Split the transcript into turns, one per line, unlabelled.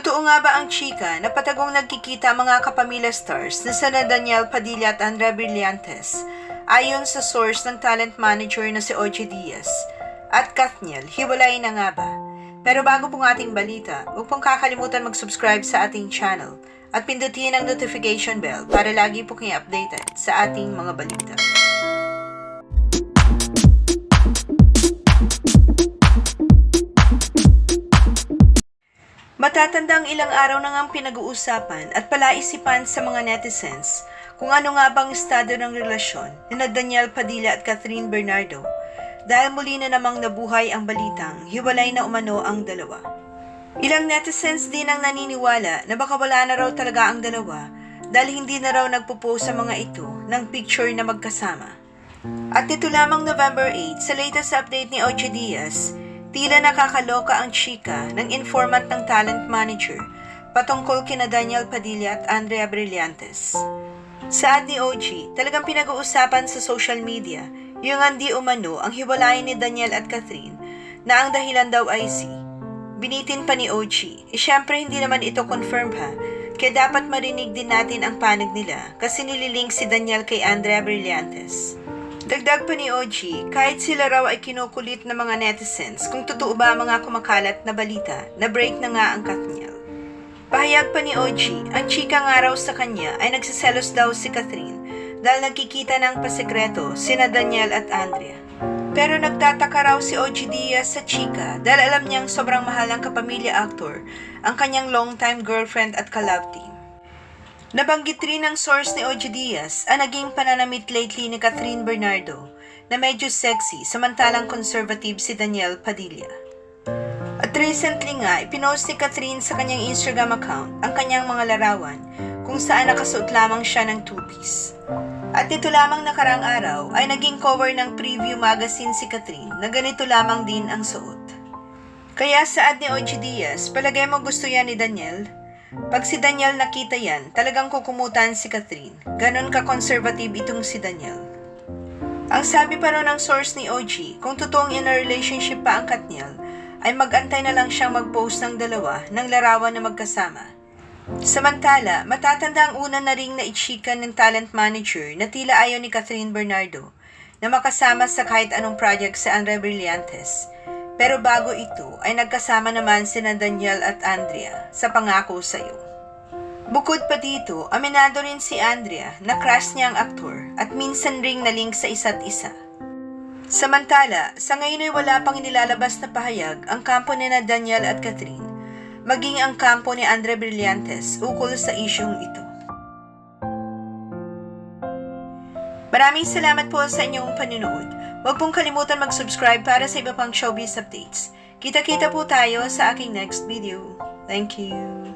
Totoo nga ba ang chika na patagong nagkikita ang mga kapamilya stars na sina Daniel Padilla at Andrea Brillantes ayon sa source ng talent manager na si Ogie Diaz at Kathniel, hiwalay na nga ba? Pero bago pong ating balita, huwag pong kakalimutan mag-subscribe sa ating channel at pindutin ang notification bell para lagi po kayo updated sa ating mga balita. Matatanda ang ilang araw na ngang pinag-uusapan at palaisipan sa mga netizens kung ano nga bang estado ng relasyon ni Daniel Padilla at Catherine Bernardo dahil muli na namang nabuhay ang balitang hiwalay na umano ang dalawa. Ilang netizens din ang naniniwala na baka wala na raw talaga ang dalawa dahil hindi na raw nagpo-post sa mga ito ng picture na magkasama. At ito lamang November 8 sa latest update ni Ogie Diaz, tila nakakaloka ang chika ng informant ng talent manager patungkol kina Daniel Padilla at Andrea Brillantes. Saad ni Ogie, talagang pinag-uusapan sa social media yung hindi umano ang hiwalayan ni Daniel at Catherine na ang dahilan daw ay si. Binitin pa ni Ogie, syempre hindi naman ito confirm ha, kaya dapat marinig din natin ang panig nila kasi nililink si Daniel kay Andrea Brillantes. Dagdag pa ni Ogie, kahit sila raw ay kinukulit ng mga netizens kung totoo ba mga kumakalat na balita na break na nga ang Kathniel. Pahayag pa ni Ogie, ang chika nga raw sa kanya ay nagsiselos daw si Catherine dahil nagkikita ng pasekreto sina Daniel at Andrea. Pero nagtataka raw si Ogie Diaz sa chika dahil alam niyang sobrang mahal ng kapamilya actor ang kanyang long-time girlfriend at ka-love team. Nabanggit rin ng source ni Ogie Diaz ang naging pananamit lately ni Catherine Bernardo na medyo sexy samantalang conservative si Daniel Padilla. At recently nga, ipinost ni Catherine sa kanyang Instagram account ang kanyang mga larawan kung saan nakasuot lamang siya ng two-piece. At ito lamang nakarang araw ay naging cover ng preview magazine si Catherine na ganito lamang din ang suot. Kaya saad ni Ogie Diaz, palagay mo gusto yan ni Daniel? Pag si Daniel nakita yan, talagang kukumutan si Catherine. Ganon ka-conservative itong si Daniel. Ang sabi pa rin ng source ni Ogie, kung totoong in a relationship pa ang Kathniel, ay mag-antay na lang siyang mag-post ng dalawa ng larawan na magkasama. Samantala, matatanda ang una na ring naichika ng talent manager na tila ayaw ni Catherine Bernardo na makasama sa kahit anong project sa Andrea Brillantes. Pero bago ito ay nagkasama naman sina Daniel at Andrea sa Pangako Sa'yo. Bukod pa dito, aminado rin si Andrea na crush niya ang aktor at minsan ring na-link sa isa't isa. Samantala, sa ngayon ay wala pang inilalabas na pahayag ang kampo ni na Daniel at Catherine, maging ang kampo ni Andrea Brillantes ukol sa isyong ito. Maraming salamat po sa inyong panunood. Huwag pong kalimutan mag-subscribe para sa iba pang showbiz updates. Kita-kita po tayo sa aking next video. Thank you.